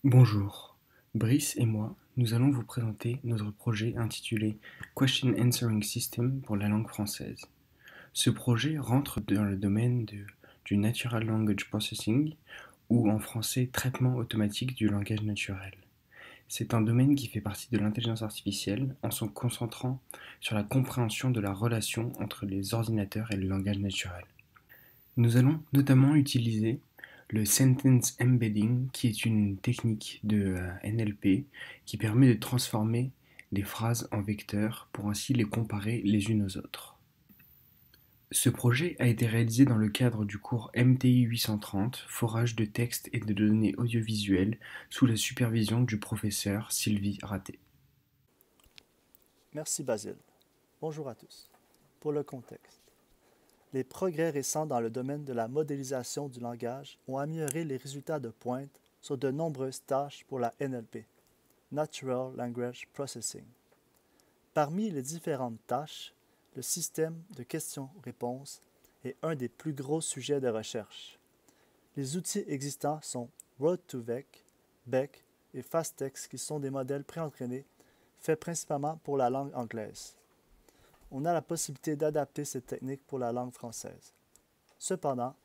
Bonjour, Brice et moi, nous allons vous présenter notre projet intitulé Question Answering System pour la langue française. Ce projet rentre dans le domaine du Natural Language Processing, ou en français traitement automatique du langage naturel. C'est un domaine qui fait partie de l'intelligence artificielle en se concentrant sur la compréhension de la relation entre les ordinateurs et le langage naturel. Nous allons notamment utiliser le Sentence Embedding, qui est une technique de NLP qui permet de transformer les phrases en vecteurs pour ainsi les comparer les unes aux autres. Ce projet a été réalisé dans le cadre du cours MTI 830, Forage de textes et de données audiovisuelles, sous la supervision du professeur Sylvie Raté. Merci Basile. Bonjour à tous. Pour le contexte, les progrès récents dans le domaine de la modélisation du langage ont amélioré les résultats de pointe sur de nombreuses tâches pour la NLP, Natural Language Processing. Parmi les différentes tâches, le système de questions-réponses est un des plus gros sujets de recherche. Les outils existants sont Word2Vec, Beck et FastText qui sont des modèles préentraînés faits principalement pour la langue anglaise. On a la possibilité d'adapter cette technique pour la langue française. Cependant,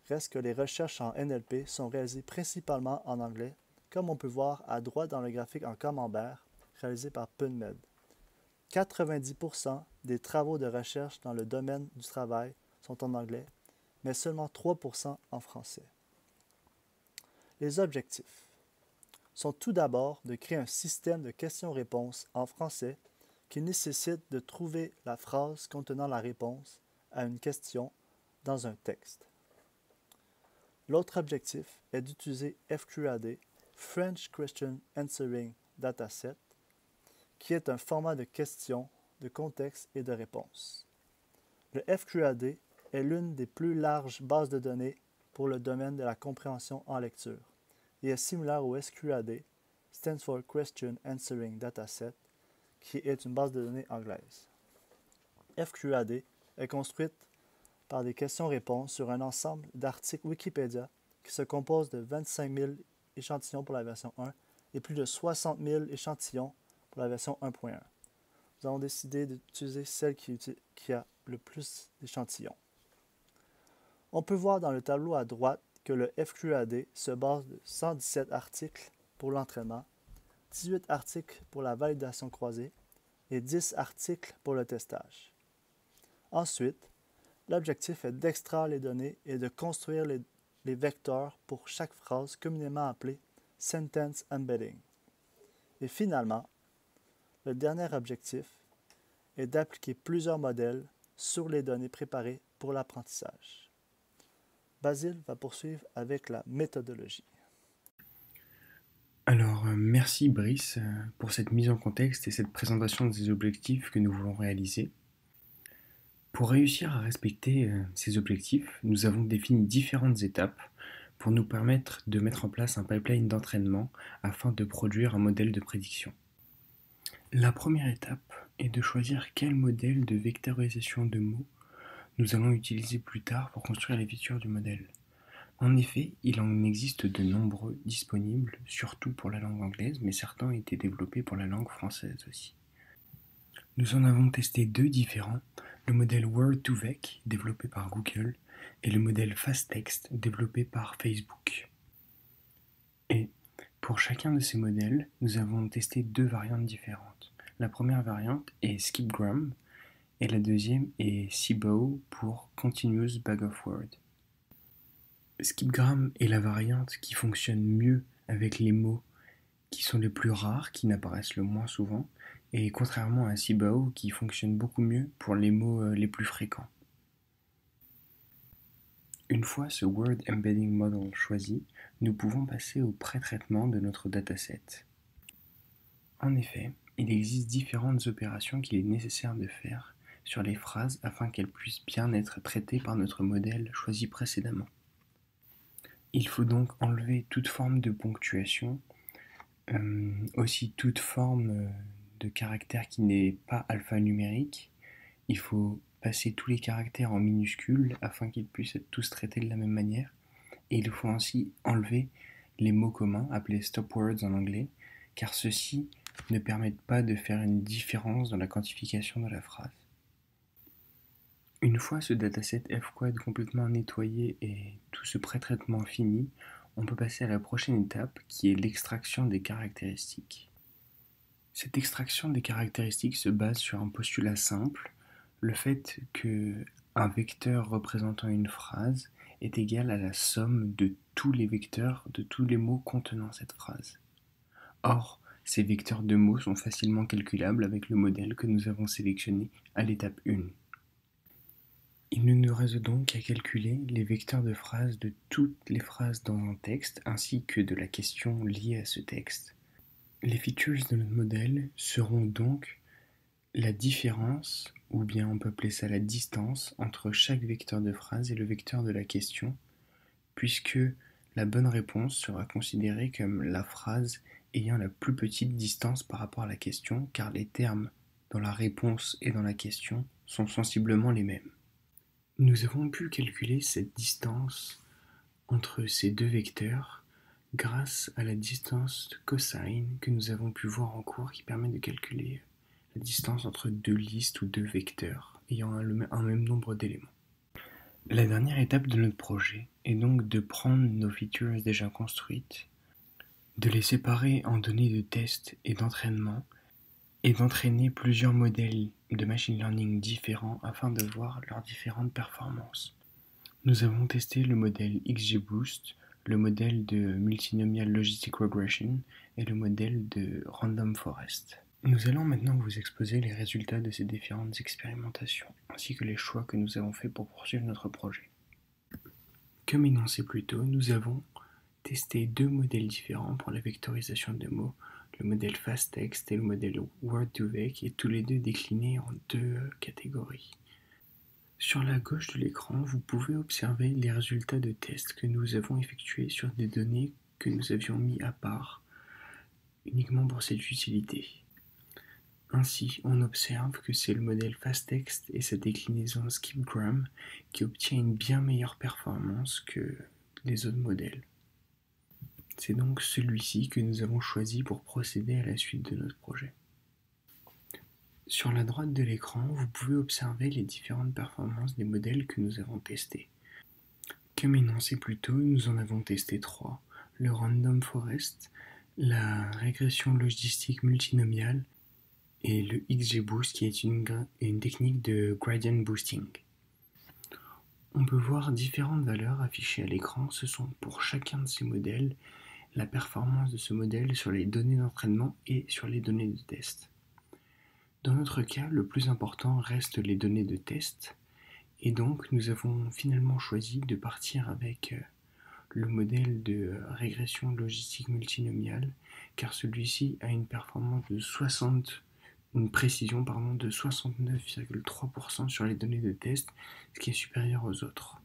reste que les recherches en NLP sont réalisées principalement en anglais, comme on peut voir à droite dans le graphique en camembert réalisé par PubMed. 90% des travaux de recherche dans le domaine du travail sont en anglais, mais seulement 3% en français. Les objectifs sont tout d'abord de créer un système de questions-réponses en français qui nécessite de trouver la phrase contenant la réponse à une question dans un texte. L'autre objectif est d'utiliser FQAD, French Question Answering Dataset, qui est un format de questions, de contexte et de réponse. Le FQAD est l'une des plus larges bases de données pour le domaine de la compréhension en lecture et est similaire au SQAD, stands for Question Answering Dataset, qui est une base de données anglaise. FQAD est construite par des questions-réponses sur un ensemble d'articles Wikipédia qui se compose de 25 000 échantillons pour la version 1 et plus de 60 000 échantillons pour la version 1.1. Nous avons décidé d'utiliser celle qui a le plus d'échantillons. On peut voir dans le tableau à droite que le FQAD se base de 117 articles pour l'entraînement, 18 articles pour la validation croisée et 10 articles pour le testage. Ensuite, l'objectif est d'extraire les données et de construire les vecteurs pour chaque phrase communément appelée Sentence Embedding. Et finalement, le dernier objectif est d'appliquer plusieurs modèles sur les données préparées pour l'apprentissage. Basile va poursuivre avec la méthodologie. Alors, merci Brice pour cette mise en contexte et cette présentation des objectifs que nous voulons réaliser. Pour réussir à respecter ces objectifs, nous avons défini différentes étapes pour nous permettre de mettre en place un pipeline d'entraînement afin de produire un modèle de prédiction. La première étape est de choisir quel modèle de vectorisation de mots nous allons utiliser plus tard pour construire les features du modèle. En effet, il en existe de nombreux disponibles, surtout pour la langue anglaise, mais certains ont été développés pour la langue française aussi. Nous en avons testé deux différents, le modèle Word2Vec développé par Google et le modèle FastText développé par Facebook. Et pour chacun de ces modèles, nous avons testé deux variantes différentes. La première variante est SkipGram et la deuxième est CBOW pour Continuous Bag of Words. SkipGram est la variante qui fonctionne mieux avec les mots qui sont les plus rares, qui n'apparaissent le moins souvent, et contrairement à CBOW qui fonctionne beaucoup mieux pour les mots les plus fréquents. Une fois ce Word Embedding Model choisi, nous pouvons passer au pré-traitement de notre dataset. En effet, il existe différentes opérations qu'il est nécessaire de faire sur les phrases afin qu'elles puissent bien être traitées par notre modèle choisi précédemment. Il faut donc enlever toute forme de ponctuation, aussi toute forme de caractère qui n'est pas alphanumérique. Il faut passer tous les caractères en minuscules afin qu'ils puissent être tous traités de la même manière. Et il faut ainsi enlever les mots communs, appelés stop words en anglais, car ceux-ci ne permettent pas de faire une différence dans la quantification de la phrase. Une fois ce dataset fquad complètement nettoyé et tout ce pré-traitement fini, on peut passer à la prochaine étape qui est l'extraction des caractéristiques. Cette extraction des caractéristiques se base sur un postulat simple, le fait que un vecteur représentant une phrase est égal à la somme de tous les vecteurs de tous les mots contenant cette phrase. Or, ces vecteurs de mots sont facilement calculables avec le modèle que nous avons sélectionné à l'étape 1. Il ne nous reste donc qu'à calculer les vecteurs de phrases de toutes les phrases dans un texte ainsi que de la question liée à ce texte. Les features de notre modèle seront donc la différence, ou bien on peut appeler ça la distance, entre chaque vecteur de phrase et le vecteur de la question, puisque la bonne réponse sera considérée comme la phrase ayant la plus petite distance par rapport à la question, car les termes dans la réponse et dans la question sont sensiblement les mêmes. Nous avons pu calculer cette distance entre ces deux vecteurs grâce à la distance de cosine que nous avons pu voir en cours qui permet de calculer la distance entre deux listes ou deux vecteurs ayant un même nombre d'éléments. La dernière étape de notre projet est donc de prendre nos features déjà construites, de les séparer en données de test et d'entraînement et d'entraîner plusieurs modèles de machine learning différents afin de voir leurs différentes performances. Nous avons testé le modèle XGBoost, le modèle de Multinomial Logistic Regression et le modèle de Random Forest. Nous allons maintenant vous exposer les résultats de ces différentes expérimentations, ainsi que les choix que nous avons faits pour poursuivre notre projet. Comme énoncé plus tôt, nous avons testé deux modèles différents pour la vectorisation de mots, le modèle FastText et le modèle Word2Vec, et tous les deux déclinés en deux catégories. Sur la gauche de l'écran, vous pouvez observer les résultats de tests que nous avons effectués sur des données que nous avions mis à part uniquement pour cette utilité. Ainsi, on observe que c'est le modèle FastText et sa déclinaison skipgram qui obtient une bien meilleure performance que les autres modèles. C'est donc celui-ci que nous avons choisi pour procéder à la suite de notre projet. Sur la droite de l'écran, vous pouvez observer les différentes performances des modèles que nous avons testés. Comme énoncé plus tôt, nous en avons testé trois, le Random Forest, la régression logistique multinomiale et le XGBoost qui est une technique de gradient boosting. On peut voir différentes valeurs affichées à l'écran. Ce sont pour chacun de ces modèles la performance de ce modèle sur les données d'entraînement et sur les données de test. Dans notre cas, le plus important reste les données de test, et donc nous avons finalement choisi de partir avec le modèle de régression logistique multinomiale, car celui-ci a une performance de une précision de 69,3% sur les données de test, ce qui est supérieur aux autres.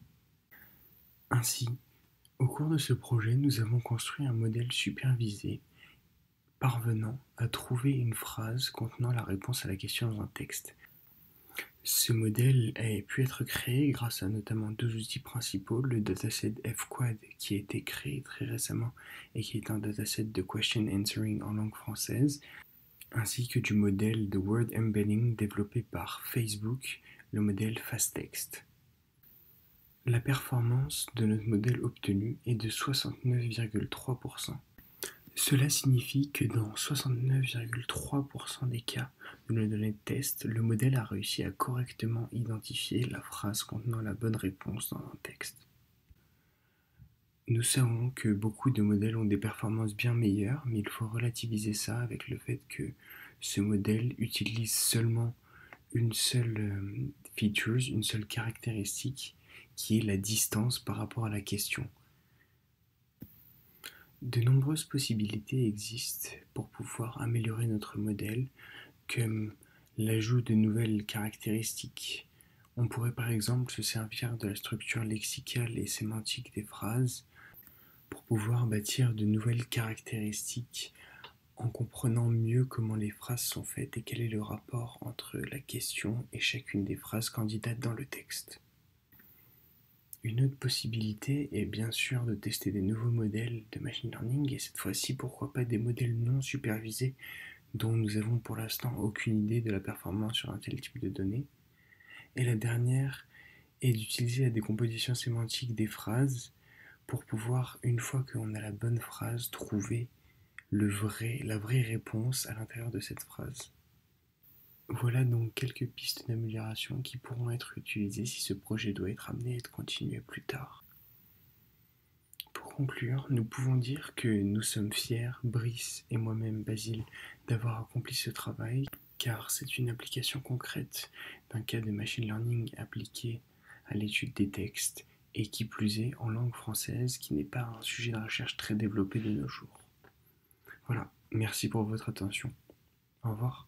Ainsi, au cours de ce projet, nous avons construit un modèle supervisé parvenant à trouver une phrase contenant la réponse à la question dans un texte. Ce modèle a pu être créé grâce à notamment deux outils principaux, le dataset fquad qui a été créé très récemment et qui est un dataset de question answering en langue française, ainsi que du modèle de word embedding développé par Facebook, le modèle FastText. La performance de notre modèle obtenu est de 69,3%. Cela signifie que dans 69,3% des cas de nos données de test, le modèle a réussi à correctement identifier la phrase contenant la bonne réponse dans un texte. Nous savons que beaucoup de modèles ont des performances bien meilleures, mais il faut relativiser ça avec le fait que ce modèle utilise seulement une seule feature, une seule caractéristique, qui est la distance par rapport à la question. De nombreuses possibilités existent pour pouvoir améliorer notre modèle, comme l'ajout de nouvelles caractéristiques. On pourrait par exemple se servir de la structure lexicale et sémantique des phrases pour pouvoir bâtir de nouvelles caractéristiques en comprenant mieux comment les phrases sont faites et quel est le rapport entre la question et chacune des phrases candidates dans le texte. Une autre possibilité est bien sûr de tester des nouveaux modèles de machine learning et cette fois-ci pourquoi pas des modèles non supervisés dont nous avons pour l'instant aucune idée de la performance sur un tel type de données. Et la dernière est d'utiliser la décomposition sémantique des phrases pour pouvoir, une fois qu'on a la bonne phrase, trouver la vraie réponse à l'intérieur de cette phrase. Voilà donc quelques pistes d'amélioration qui pourront être utilisées si ce projet doit être amené à être continué plus tard. Pour conclure, nous pouvons dire que nous sommes fiers, Brice et moi-même, Basile, d'avoir accompli ce travail, car c'est une application concrète d'un cas de machine learning appliqué à l'étude des textes, et qui plus est en langue française, qui n'est pas un sujet de recherche très développé de nos jours. Voilà, merci pour votre attention. Au revoir.